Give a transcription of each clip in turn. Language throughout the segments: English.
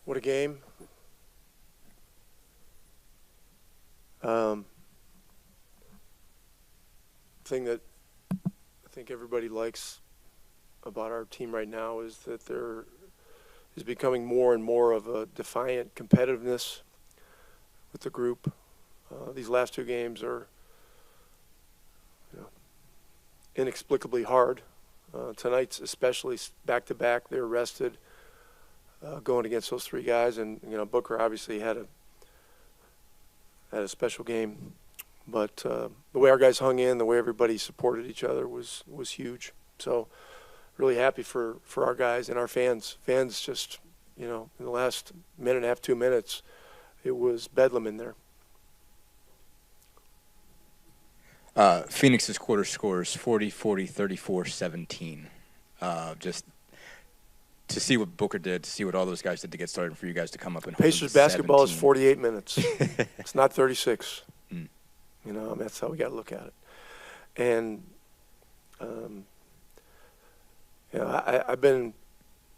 What a game. Thing that I think everybody likes about our team right now is that there is becoming more and more of a defiant competitiveness with the group. These last two games are inexplicably hard. Tonight's especially back-to-back. They're rested going against those three guys, and Booker obviously had a special game. But the way our guys hung in, the way everybody supported each other was huge. So really happy for our guys and our fans. Fans just, in the last minute and a half, 2 minutes, it was bedlam in there. Phoenix's quarter scores 40-40, 34-17. Just to see what Booker did, to see what all those guys did to get started, for you guys to come up and Pacers basketball is 48 minutes. It's not 36. That's how we got to look at it. And, I've been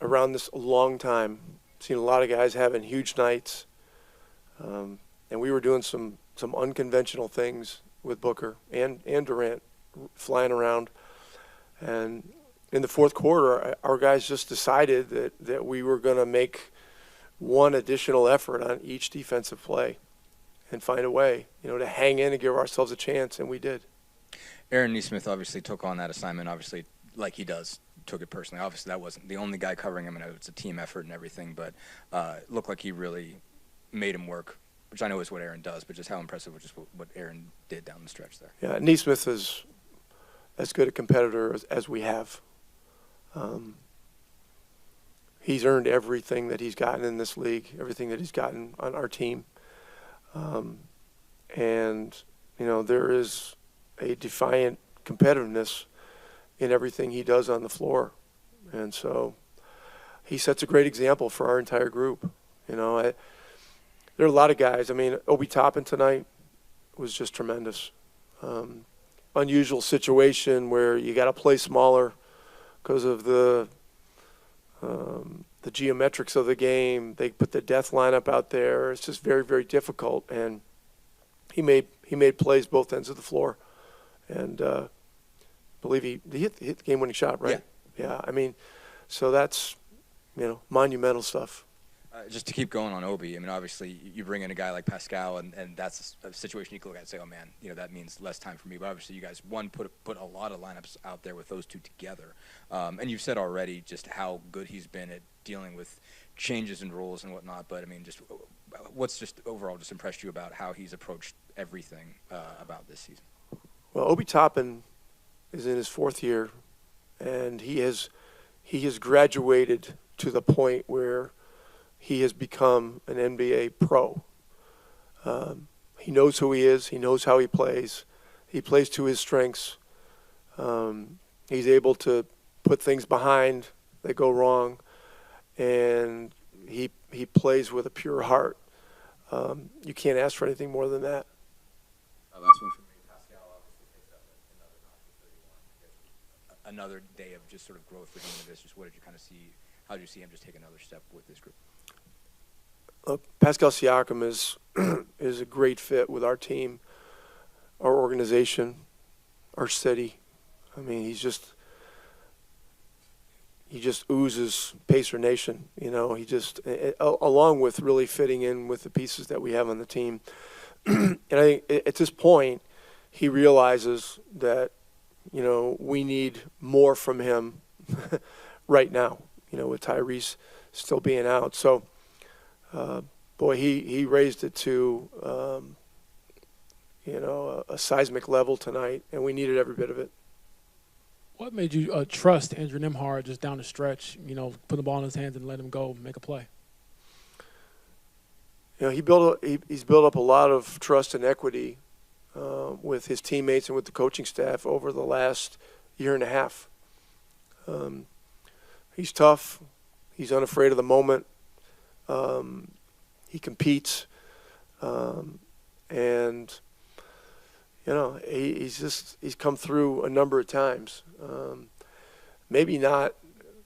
around this a long time, seen a lot of guys having huge nights. And we were doing some unconventional things with Booker and Durant flying around. And in the fourth quarter, our guys just decided that we were going to make one additional effort on each defensive play and find a way, to hang in and give ourselves a chance, and we did. Aaron Nesmith obviously took on that assignment, obviously, like he does, took it personally. Obviously, that wasn't the only guy covering him, and it's a team effort and everything, but it looked like he really made him work, which I know is what Aaron does, but just how impressive was just what Aaron did down the stretch there. Yeah, Nesmith is as good a competitor as we have. He's earned everything that he's gotten in this league, everything that he's gotten on our team. There is a defiant competitiveness in everything he does on the floor. And so he sets a great example for our entire group. There are a lot of guys. Obi Toppin tonight was just tremendous. Unusual situation where you got to play smaller because of the geometrics of the game. They put the death lineup out there. It's just very, very difficult. And he made plays both ends of the floor. And I believe he hit the game-winning shot, right? Yeah. So that's, monumental stuff. Just to keep going on Obi, obviously you bring in a guy like Pascal, and that's a situation you can look at and say, oh man, that means less time for me. But obviously you guys, put a lot of lineups out there with those two together. And you've said already just how good he's been at dealing with changes in roles and whatnot. But just what's just overall just impressed you about how he's approached everything about this season? Well, Obi Toppin is in his fourth year, and he has graduated to the point where he has become an NBA pro. He knows who he is. He knows how he plays. He plays to his strengths. He's able to put things behind that go wrong, and he plays with a pure heart. You can't ask for anything more than that. Last one for me. Pascal obviously takes up another notch with 31. Another day of just sort of growth for him in this. Just what did you kind of see? How did you see him just take another step with this group? Pascal Siakam is a great fit with our team, our organization, our city. He just oozes Pacer Nation. He just, along with really fitting in with the pieces that we have on the team. And I think at this point, he realizes that, we need more from him right now, with Tyrese still being out. So, he raised it to, a seismic level tonight, and we needed every bit of it. What made you trust Andrew Nembhard just down the stretch, put the ball in his hands and let him go make a play? He's built up a lot of trust and equity with his teammates and with the coaching staff over the last year and a half. He's tough. He's unafraid of the moment. He competes, and he's come through a number of times. Maybe not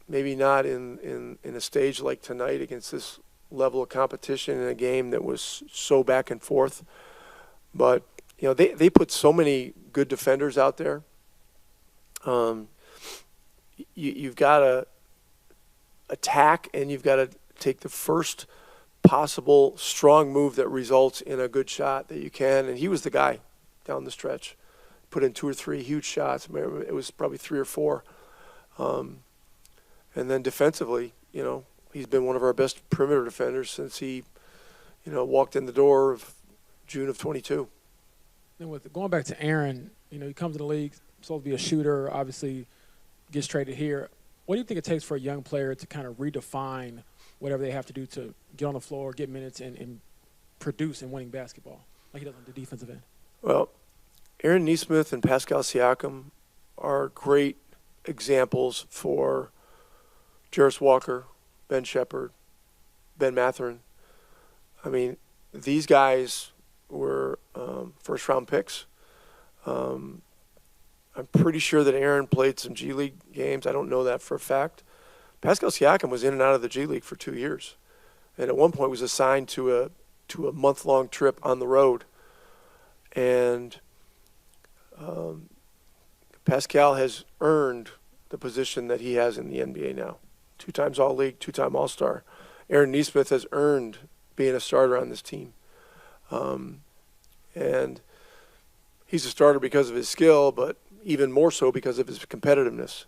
in a stage like tonight against this level of competition in a game that was so back and forth. But, they put so many good defenders out there. You've got to attack, and you've got to take the first possible strong move that results in a good shot that you can. And he was the guy down the stretch. Put in 2 or 3 huge shots. It was probably 3 or 4. And then defensively, he's been one of our best perimeter defenders since he, walked in the door of June of 22. And with going back to Aaron, he comes to the league, supposed to be a shooter, obviously gets traded here. What do you think it takes for a young player to kind of redefine whatever they have to do to get on the floor, get minutes, and produce in winning basketball like he does on the defensive end? Well, Aaron Nesmith and Pascal Siakam are great examples for Jarris Walker, Ben Shepherd, Ben Mathurin. I mean, these guys were first-round picks. I'm pretty sure that Aaron played some G League games. I don't know that for a fact. Pascal Siakam was in and out of the G League for 2 years, and at one point was assigned to a month-long trip on the road. And Pascal has earned the position that he has in the NBA now. 2 times All-League, 2-time All-Star. Aaron Nesmith has earned being a starter on this team. And he's a starter because of his skill, but even more so because of his competitiveness.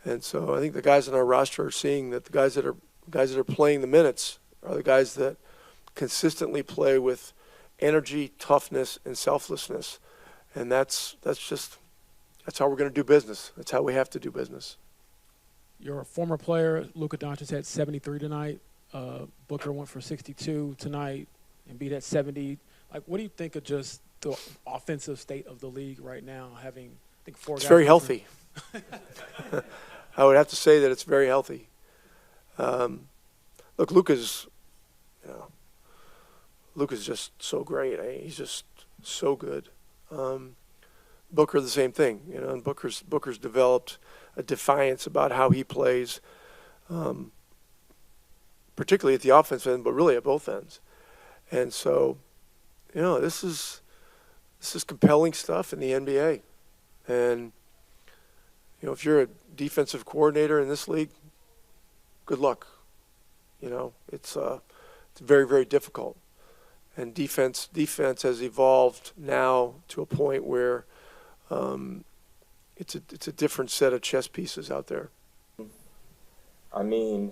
And so I think the guys on our roster are seeing that the guys that are playing the minutes are the guys that consistently play with energy, toughness, and selflessness. And that's how we're going to do business. That's how we have to do business. Your former player, Luka Doncic, had 73 tonight. Booker went for 62 tonight. Embiid had 70. Like, what do you think of just the offensive state of the league right now, having, I think, 4 guys? It's very healthy. I would have to say that it's very healthy. Look, Luka's just so great. He's just so good. Booker, the same thing. And Booker's developed a defiance about how he plays, particularly at the offensive end, but really at both ends. And so, this is compelling stuff in the NBA. And if you're a defensive coordinator in this league, good luck. It's very, very difficult. And defense has evolved now to a point where it's a different set of chess pieces out there. I mean,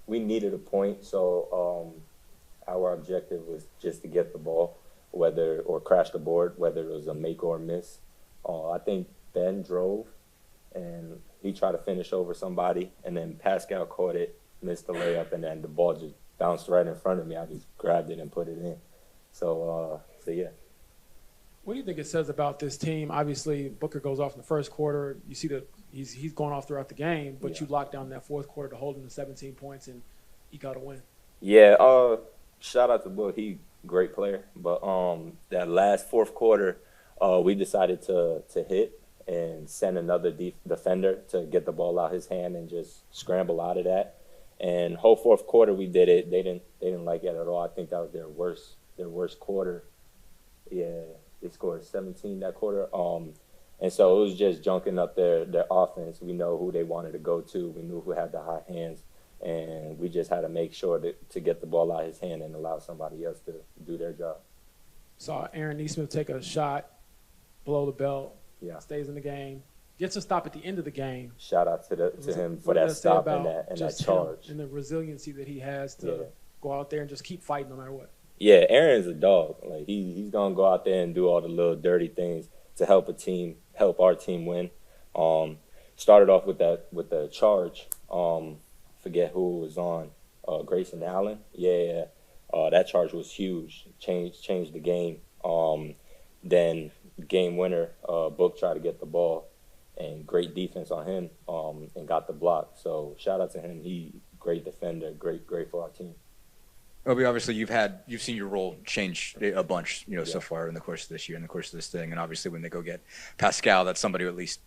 we needed a point, so our objective was just to get the ball, or crash the board, whether it was a make or miss. I think Ben drove, and he tried to finish over somebody, and then Pascal caught it, missed the layup, and then the ball just bounced right in front of me. I just grabbed it and put it in. So yeah. What do you think it says about this team? Obviously, Booker goes off in the first quarter. You see that he's going off throughout the game, but you locked down that fourth quarter to hold him to 17 points, and he got a win. Yeah, shout out to Book. He great player. But that last fourth quarter, we decided to hit and send another defender to get the ball out his hand and just scramble out of that. And whole fourth quarter we did it. They didn't like it at all. I think that was their worst quarter. Yeah, they scored 17 that quarter. And so it was just junking up their offense. We know who they wanted to go to. We knew who had the high hands. And we just had to make sure to get the ball out of his hand and allow somebody else to do their job. Saw Aaron Nesmith take a shot, blow the belt, stays in the game, gets a stop at the end of the game. Shout out to him for that stop and that charge. And the resiliency that he has to go out there and just keep fighting no matter what. Yeah, Aaron's a dog. Like he's gonna go out there and do all the little dirty things to help our team win. Started off with the charge. Forget who was on. Grayson Allen. Yeah. That charge was huge. Changed the game. Then game winner. Book tried to get the ball, and great defense on him. And got the block. So shout out to him. He great defender. Great for our team. Obi, obviously you've seen your role change a bunch, so far in the course of this year, in the course of this thing, and obviously when they go get Pascal, that's somebody who at least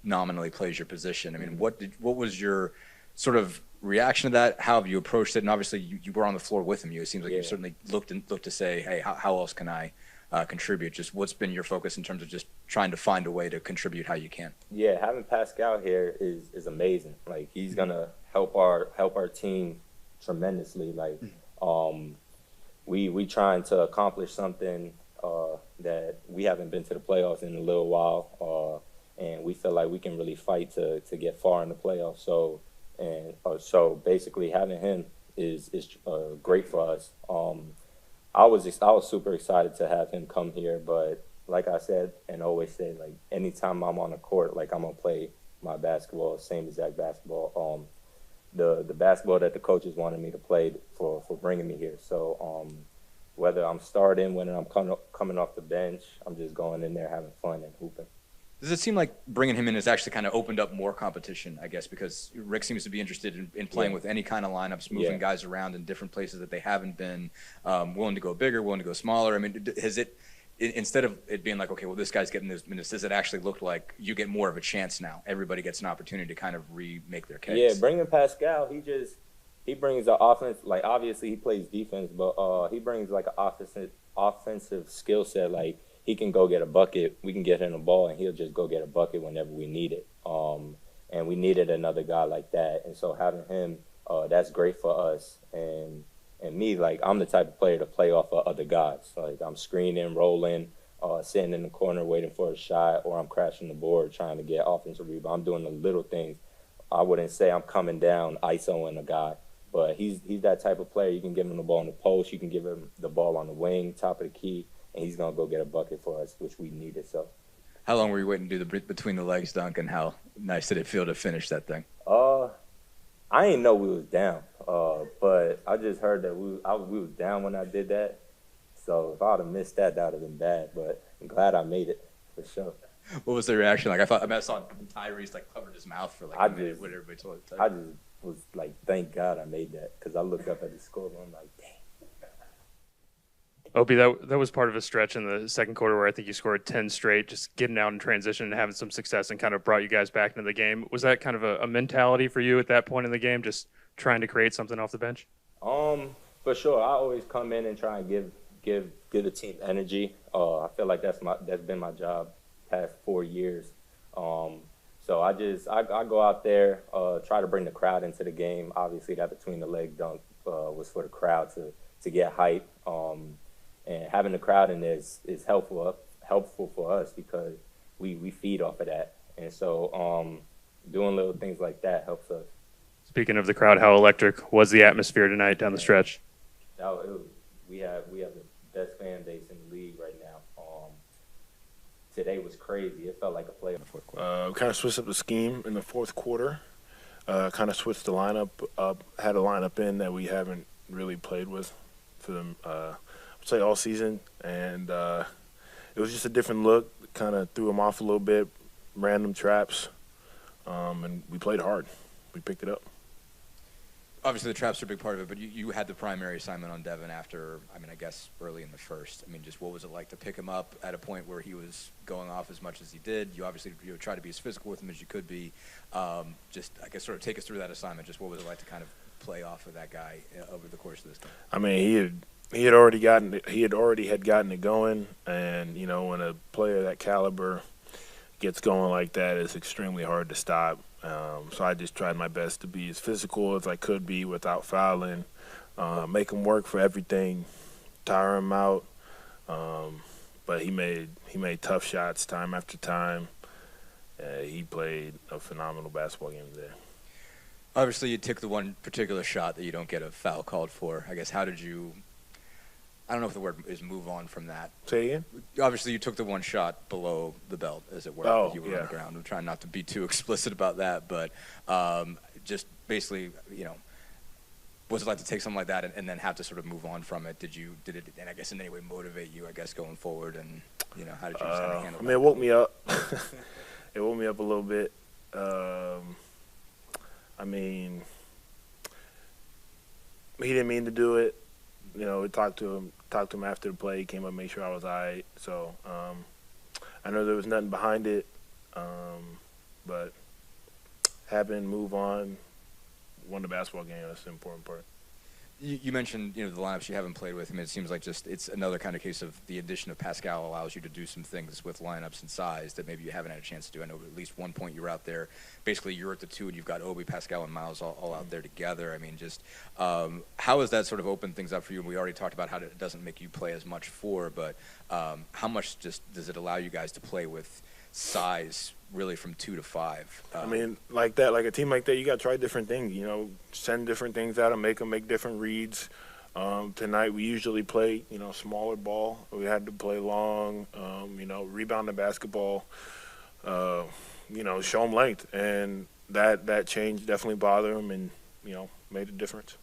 nominally plays your position. I mean, what was your sort of reaction to that? How have you approached it? And obviously, you were on the floor with him. It seems like Yeah. you've certainly looked to say, hey, how else can I contribute? Just what's been your focus in terms of just trying to find a way to contribute how you can? Yeah, having Pascal here is amazing. Like he's gonna help our team tremendously. Like we trying to accomplish something that we haven't been to the playoffs in a little while, and we feel like we can really fight to get far in the playoffs. So basically having him is great for us. I was super excited to have him come here, but like I said and always say, like anytime I'm on the court, like I'm gonna play my basketball, same exact basketball. The basketball that the coaches wanted me to play for bringing me here. So whether I'm starting, whether I'm coming off the bench, I'm just going in there having fun and hooping. Does it seem like bringing him in has actually kind of opened up more competition, I guess, because Rick seems to be interested in playing with any kind of lineups, moving guys around in different places that they haven't been, willing to go bigger, willing to go smaller? I mean, has it, instead of it being like, okay, well, this guy's getting those minutes, does it actually look like you get more of a chance now? Everybody gets an opportunity to kind of remake their case. Yeah, bringing Pascal, he brings an offense. Like obviously he plays defense, but he brings like an offensive skill set. Like he can go get a bucket. We can get him the ball, and he'll just go get a bucket whenever we need it. And we needed another guy like that, and so having him, that's great for us. And me, like I'm the type of player to play off of other guys. Like I'm screening, rolling, sitting in the corner waiting for a shot, or I'm crashing the board trying to get offensive rebound. I'm doing the little things. I wouldn't say I'm coming down ISOing a guy, but he's that type of player. You can give him the ball in the post, you can give him the ball on the wing, top of the key, and he's gonna go get a bucket for us, which we needed. So, how long were you waiting to do the between the legs dunk, and how nice did it feel to finish that thing? I didn't know we was down, but I just heard that we was down when I did that. So if I'd have missed that, that would have been bad. But I'm glad I made it for sure. What was the reaction like? I saw Tyrese like covered his mouth for like a minute. What everybody told him. I just was like, thank God I made that, because I looked up at the score and I'm like, dang. Opie, that was part of a stretch in the second quarter where I think you scored 10 straight, just getting out in transition and having some success and kind of brought you guys back into the game. Was that kind of a mentality for you at that point in the game, just trying to create something off the bench? For sure. I always come in and try and give the team energy. I feel like that's been my job past 4 years. So I go out there, try to bring the crowd into the game. Obviously that between the leg dunk was for the crowd to get hype. And having the crowd in there is helpful for us, because we feed off of that. And so doing little things like that helps us. Speaking of the crowd, how electric was the atmosphere tonight down the stretch? We have the best fan base in the league right now. Today was crazy. It felt like a play in the fourth quarter. We kind of switched up the scheme in the fourth quarter. Kind of switched the lineup up. Had a lineup in that we haven't really played with for them. I'd say all season, and it was just a different look. Kind of threw them off a little bit, random traps, and we played hard. We picked it up. Obviously, the traps are a big part of it, but you had the primary assignment on Devin after, I guess, early in the first. Just what was it like to pick him up at a point where he was going off as much as he did? You obviously tried to be as physical with him as you could be. Just, I guess, sort of take us through that assignment. Just what was it like to kind of play off of that guy over the course of this game? He had already gotten it going, and when a player that caliber gets going like that, it's extremely hard to stop. So I just tried my best to be as physical as I could be without fouling, make him work for everything, tire him out. But he made tough shots time after time. He played a phenomenal basketball game today. Obviously, you took the one particular shot that you don't get a foul called for. I guess, how did you – I don't know if the word is move on from that. Say again? Obviously, you took the one shot below the belt, as it were. Oh, you were on the ground. I'm trying not to be too explicit about that, but just basically, was it like to take something like that and then have to sort of move on from it? Did it, and I guess in any way motivate you, I guess, going forward? And, how did you handle that? It woke me up. It woke me up a little bit. He didn't mean to do it. We talked to him after the play. He came up, made sure I was all right. So I know there was nothing behind it, but happened, move on, won the basketball game. That's the important part. You mentioned, the lineups you haven't played with. I mean, it seems like it's another kind of case of the addition of Pascal allows you to do some things with lineups and size that maybe you haven't had a chance to do. I know at least one point you were out there. Basically, you're at the 2, and you've got Obi, Pascal, and Miles all out there together. I mean, just how has that sort of opened things up for you? And we already talked about how it doesn't make you play as much 4, but how much just does it allow you guys to play with size really from 2 to 5? I mean, like that, like a team like that, you got to try different things, send different things at them, make different reads. Tonight we usually play, smaller ball. We had to play long, rebound the basketball, show them length. And that change definitely bothered them and, made a difference.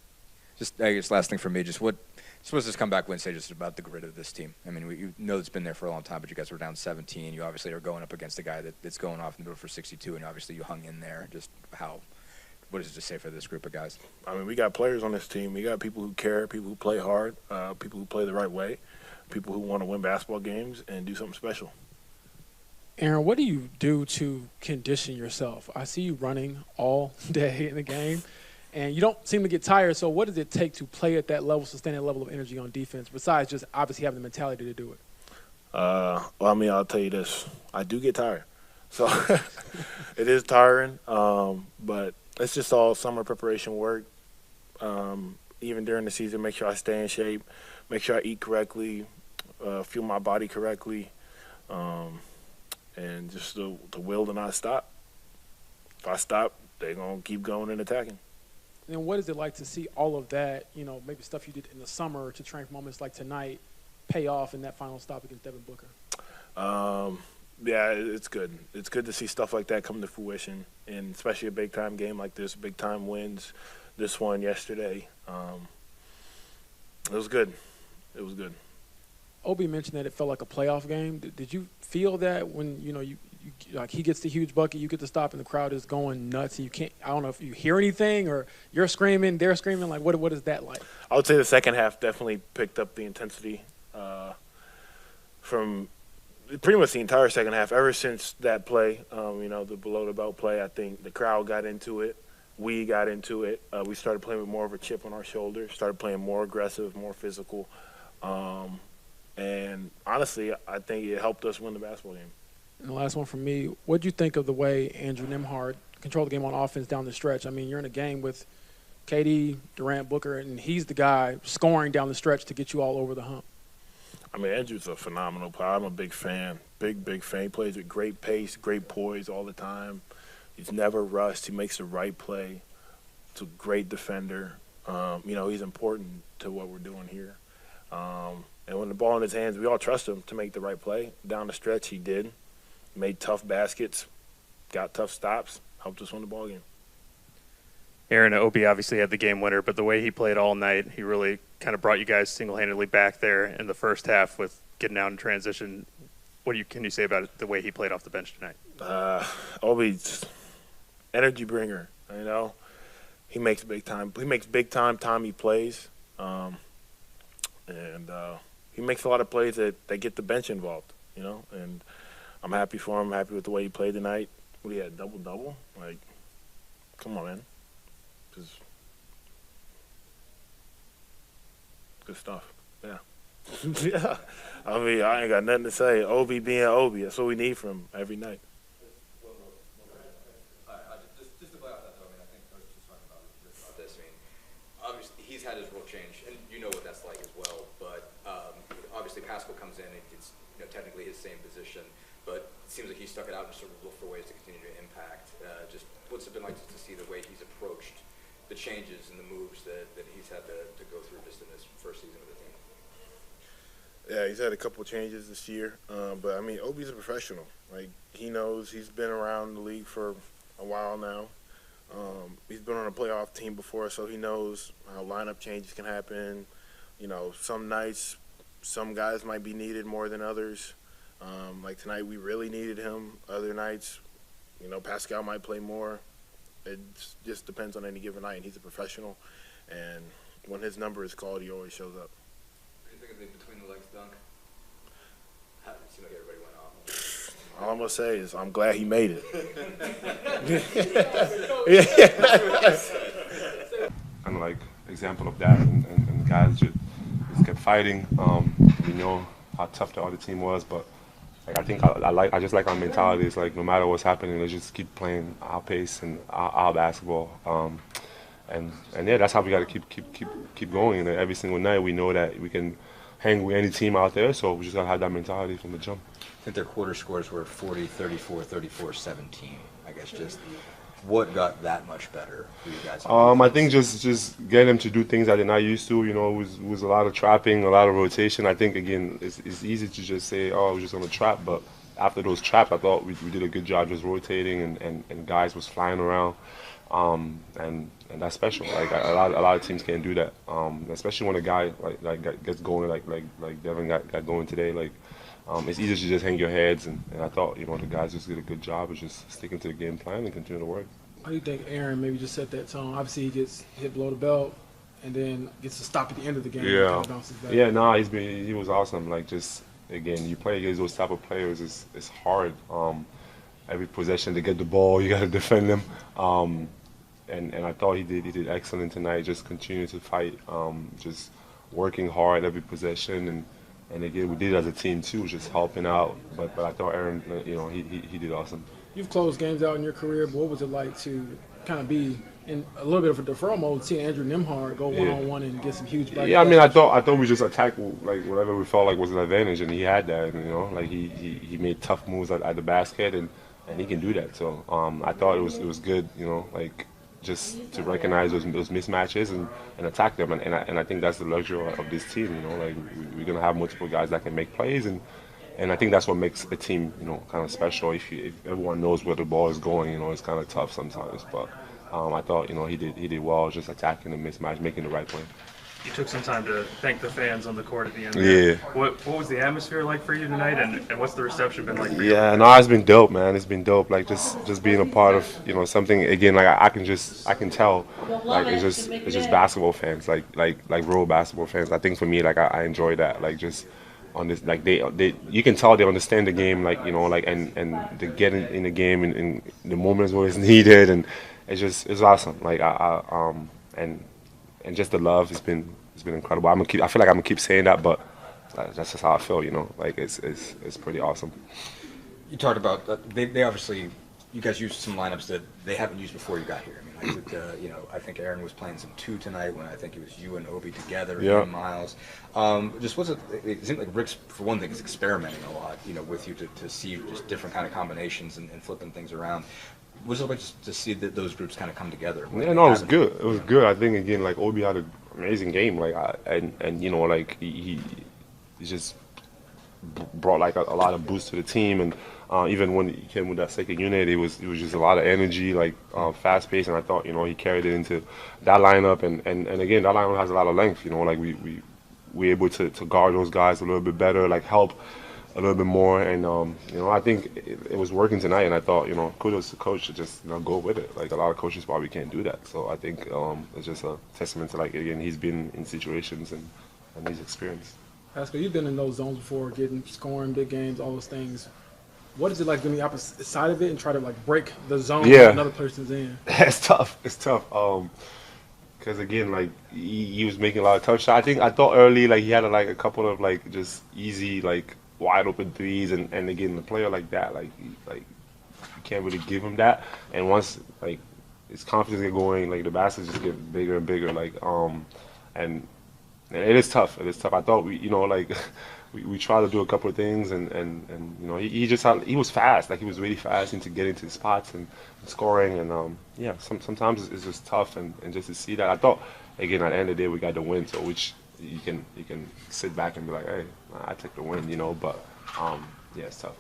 Just, I guess, last thing for me, just what supposed to come back Wednesday just about the grit of this team. I mean, you know it's been there for a long time, but you guys were down 17. You obviously are going up against a guy that's going off in the middle for 62, and obviously you hung in there. Just what does it just say for this group of guys? I mean, we got players on this team. We got people who care, people who play hard, people who play the right way, people who want to win basketball games and do something special. Aaron, what do you do to condition yourself? I see you running all day in the game. And you don't seem to get tired, so what does it take to play at that level, sustain that level of energy on defense, besides just obviously having the mentality to do it? Well, I mean, I'll tell you this. I do get tired. So it is tiring, but it's just all summer preparation work. Even during the season, make sure I stay in shape, make sure I eat correctly, fuel my body correctly, and just the will to not stop. If I stop, they're going to keep going and attacking. And what is it like to see all of that, maybe stuff you did in the summer to train for moments like tonight, pay off in that final stop against Devin Booker? Yeah, it's good. It's good to see stuff like that come to fruition, and especially a big-time game like this, big-time wins. This one yesterday, it was good. It was good. Obi mentioned that it felt like a playoff game. Did you feel that when, like he gets the huge bucket, you get to stop, and the crowd is going nuts, and you can't – I don't know if you hear anything or you're screaming, they're screaming. Like, what is that like? I would say the second half definitely picked up the intensity from pretty much the entire second half. Ever since that play, the below-the-belt play, I think the crowd got into it. We got into it. We started playing with more of a chip on our shoulder, started playing more aggressive, more physical. And honestly, I think it helped us win the basketball game. And the last one from me, what do you think of the way Andrew Nembhard controlled the game on offense down the stretch? I mean, you're in a game with KD, Durant, Booker, and he's the guy scoring down the stretch to get you all over the hump. I mean, Andrew's a phenomenal player. I'm a big fan, big fan. He plays with great pace, great poise all the time. He's never rushed. He makes the right play. He's a great defender. He's important to what we're doing here. And when the ball in his hands, we all trust him to make the right play. Down the stretch, he did. Made tough baskets, got tough stops, helped us win the ball game. Aaron, Obi obviously had the game winner, but the way he played all night, he really kind of brought you guys single-handedly back there in the first half with getting out in transition. Can you say about it, the way he played off the bench tonight? Obi's energy bringer. He makes big time he plays, and he makes a lot of plays that get the bench involved. And I'm happy for him. Happy with the way he played tonight. What he had, double? Like, come on, man. Just good stuff. Yeah. Yeah. I mean, I ain't got nothing to say. Obi being Obi. That's what we need from him every night. Just to play off that, though, I think I was just talking about this. I mean, obviously, he's had his role change, and you know what that's like as well. But obviously, Pascal comes in, and it's technically his same position, but it seems like he stuck it out and sort of looked for ways to continue to impact. Just what's it been like to see the way he's approached the changes and the moves that he's had to go through just in this first season of the team? Yeah, he's had a couple of changes this year, but I mean, Obi's a professional. Like, he knows, he's been around the league for a while now. He's been on a playoff team before, so he knows how lineup changes can happen. Some nights, some guys might be needed more than others. Like tonight, we really needed him. Other nights, Pascal might play more. It just depends on any given night, and he's a professional. And when his number is called, he always shows up. What do you think of the between the legs dunk? It seemed like everybody went off. All I'm going to say is I'm glad he made it. kind of like example of that, and guys just kept fighting. We know how tough the other team was, but like I think I just like our mentality. It's like no matter what's happening, let's just keep playing our pace and our basketball. And yeah, that's how we got to keep going. And every single night, we know that we can hang with any team out there. So we just gotta have that mentality from the jump. I think their quarter scores were 40, 34, 34, 17. I guess just what got that much better for you guys? I think just getting them to do things that they're not used to. You know, it was a lot of trapping, a lot of rotation. I think again, it's easy to just say, oh, we're just gonna trap, but after those traps, I thought we did a good job just rotating and guys was flying around. And that's special. Like a lot of teams can't do that. Especially when a guy like gets going like Devin got going today. Like it's easy to just hang your heads. And I thought the guys just did a good job of just sticking to the game plan and continue to work. How do you think Aaron maybe just set that tone? Obviously, he gets hit below the belt and then gets to stop at the end of the game. Yeah. And kind of bounces back. Yeah. No, he was awesome. Like just again, you play against those type of players. It's hard. Every possession to get the ball, you got to defend them. And I thought he did excellent tonight. Just continue to fight, just working hard every possession, and again we did it as a team too, just helping out. But I thought Aaron, he did awesome. You've closed games out in your career, but what was it like to kind of be in a little bit of a deferral mode, seeing Andrew Nembhard go one-on-one and get some huge back? Yeah, I mean I thought we just attacked like whatever we felt like was an advantage, and he had that. Like he made tough moves at the basket, and he can do that. So I thought it was good, like. Just to recognize those mismatches and attack them, and I think that's the luxury of this team. Like we're gonna have multiple guys that can make plays, and I think that's what makes a team, kind of special. If everyone knows where the ball is going, it's kind of tough sometimes. But I thought, he did well, just attacking the mismatch, making the right play. You took some time to thank the fans on the court at the end. Yeah. What was the atmosphere like for you tonight, and what's the reception been like for you? Yeah, no, it's been dope, man. It's been dope. Like just being a part of something again. Like I can tell. Like it's just basketball fans. Like real basketball fans. I think for me, like I enjoy that. Like just on this, like they you can tell they understand the game. Like and they get in the game in the moments where it's needed, and it's awesome. Like and just the love has been incredible. I feel like I'm gonna keep saying that, but that's just how I feel. Like it's pretty awesome. You talked about they obviously you guys used some lineups that they haven't used before you got here. I mean, I think Aaron was playing some 2 tonight when I think it was you and Obi together. Yeah. And Miles. Just it seemed like Rick's for one thing is experimenting a lot. With you to see just different kind of combinations and flipping things around. Was it like just to see those groups kind of come together? Yeah, no, it was good. It was good. I think again, like Obi had an amazing game. Like like he just brought like a lot of boost to the team, and even when he came with that second unit, it was just a lot of energy, like fast pace, and I thought he carried it into that lineup, and again that lineup has a lot of length. Like we able to guard those guys a little bit better, like help a little bit more, and I think it was working tonight, and I thought kudos to the coach to just go with it. Like a lot of coaches probably can't do that, so I think it's just a testament to like again he's been in situations and he's experienced. Pascal, you've been in those zones before, scoring big games, all those things. What is it like being the opposite side of it and try to like break the zone that another person's in? It's tough. It's tough. Because again, like he was making a lot of tough shots. I thought early like he had like a couple of like just easy like wide open threes, and again, a player like that, like you can't really give him that. And once like his confidence get going, like the baskets just get bigger and bigger. Like and it is tough. It is tough. I thought we tried to do a couple of things, and he was fast. Like he was really fast into getting to the spots and scoring, and sometimes it's just tough, and just to see that. I thought again at the end of the day we got the win, so which you can sit back and be like, hey, I took the win, but it's tough.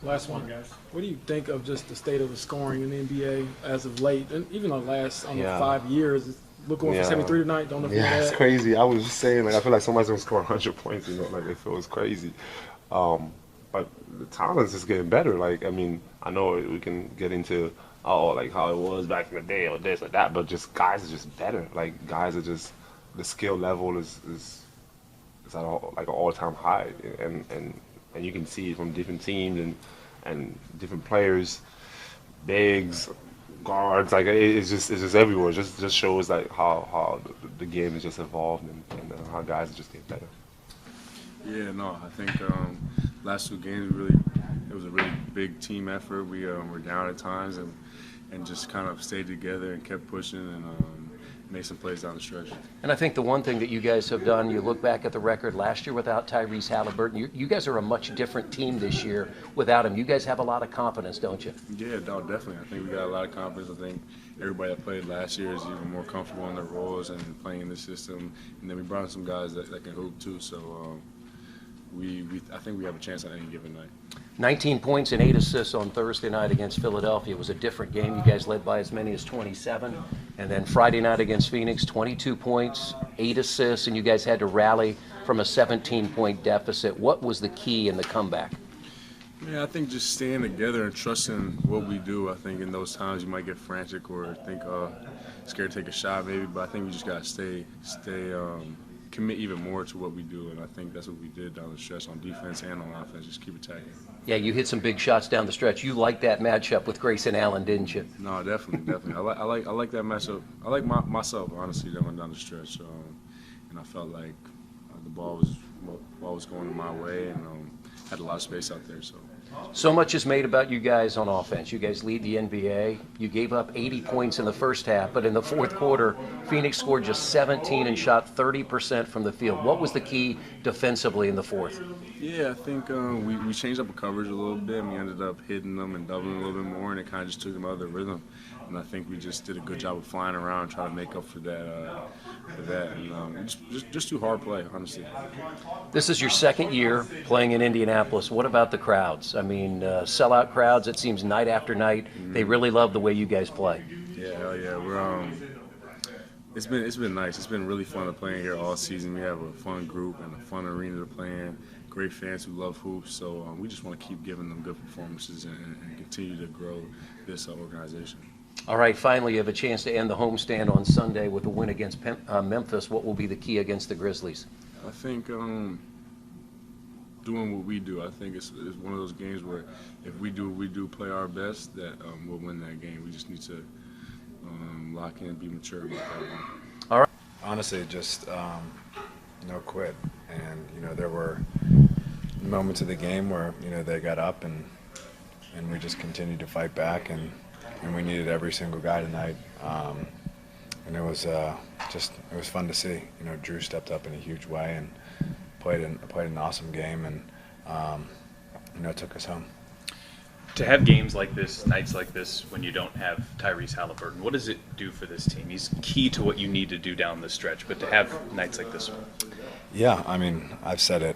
Last one, guys. What do you think of just the state of the scoring in the NBA as of late, and even the last 5 years? Look going for 73 tonight. Don't know if you know that. It's crazy. I was just saying, like I feel like somebody's gonna score 100 points. Like it feels crazy. But the talent's just getting better. Like I mean, I know we can get into like how it was back in the day or this or that, but just guys are just better. Like guys are just the skill level is at like an all-time high, and you can see it from different teams and different players, bigs, guards. Like it's just everywhere. Just shows like how the game has just evolved and how guys just get better. Yeah, no, I think last 2 games it was a really big team effort. We were down at times and just kind of stayed together and kept pushing and made some plays down the stretch. And I think the one thing that you guys have done, you look back at the record last year without Tyrese Halliburton, you guys are a much different team this year without him. You guys have a lot of confidence, don't you? Yeah, no, definitely. I think we got a lot of confidence. I think everybody that played last year is even more comfortable in their roles and playing in the system. And then we brought in some guys that can hoop too. So I think we have a chance on any given night. 19 points and 8 assists on Thursday night against Philadelphia. It was a different game. You guys led by as many as 27. And then Friday night against Phoenix, 22 points, 8 assists, and you guys had to rally from a 17-point deficit. What was the key in the comeback? Yeah, I think just staying together and trusting what we do. I think in those times you might get frantic or think scared to take a shot maybe, but I think we just got to commit even more to what we do, and I think that's what we did down the stretch on defense and on offense. Just keep attacking. Yeah, you hit some big shots down the stretch. You liked that matchup with Grayson Allen, didn't you? No, definitely. I like that matchup. I like myself honestly that went down the stretch, and I felt like the ball was going my way and had a lot of space out there. So much is made about you guys on offense. You guys lead the NBA. You gave up 80 points in the first half, but in the fourth quarter, Phoenix scored just 17 and shot 30% from the field. What was the key defensively in the fourth? Yeah, I think we changed up the coverage a little bit, and we ended up hitting them and doubling a little bit more, and it kind of just took them out of their rhythm. And I think we just did a good job of flying around and trying to make up for that. And just too hard play, honestly. This is your second year playing in Indianapolis. What about the crowds? I mean, sellout crowds, it seems night after night. They really love the way you guys play. Yeah, hell yeah. We're it's been nice. It's been really fun to play in here all season. We have a fun group and a fun arena to play in. Great fans who love hoops. So we just want to keep giving them good performances and continue to grow this organization. All right, finally, you have a chance to end the homestand on Sunday with a win against Memphis. What will be the key against the Grizzlies? I think doing what we do. I think it's one of those games where if we do play our best, that we'll win that game. We just need to lock in and be mature about that one. All right. Honestly, just no quit. And, there were moments of the game where, they got up and we just continued to fight back and we needed every single guy tonight. And it was fun to see. Drew stepped up in a huge way and played an awesome game and took us home. To have games like this, nights like this, when you don't have Tyrese Halliburton, what does it do for this team? He's key to what you need to do down the stretch, but to have nights like this one. Yeah, I mean, I've said it,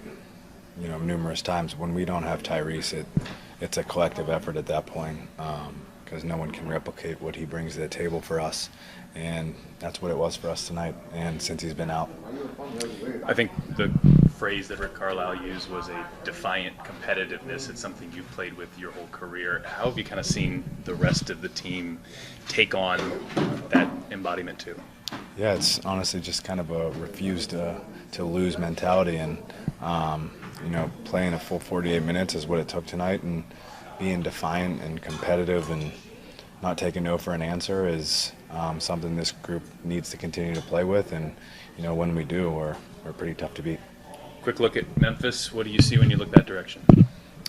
numerous times. When we don't have Tyrese, it's a collective effort at that point. Because no one can replicate what he brings to the table for us. And that's what it was for us tonight, and since he's been out. I think the phrase that Rick Carlisle used was a defiant competitiveness. It's something you've played with your whole career. How have you kind of seen the rest of the team take on that embodiment too? Yeah, it's honestly just kind of a refuse to lose mentality. And, playing a full 48 minutes is what it took tonight. And being defiant and competitive and not taking no for an answer is something this group needs to continue to play with. And, when we do, we're pretty tough to beat. Quick look at Memphis. What do you see when you look that direction?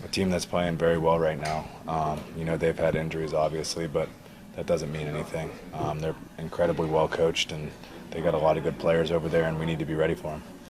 A team that's playing very well right now. They've had injuries, obviously, but that doesn't mean anything. They're incredibly well coached, and they got a lot of good players over there, and we need to be ready for them.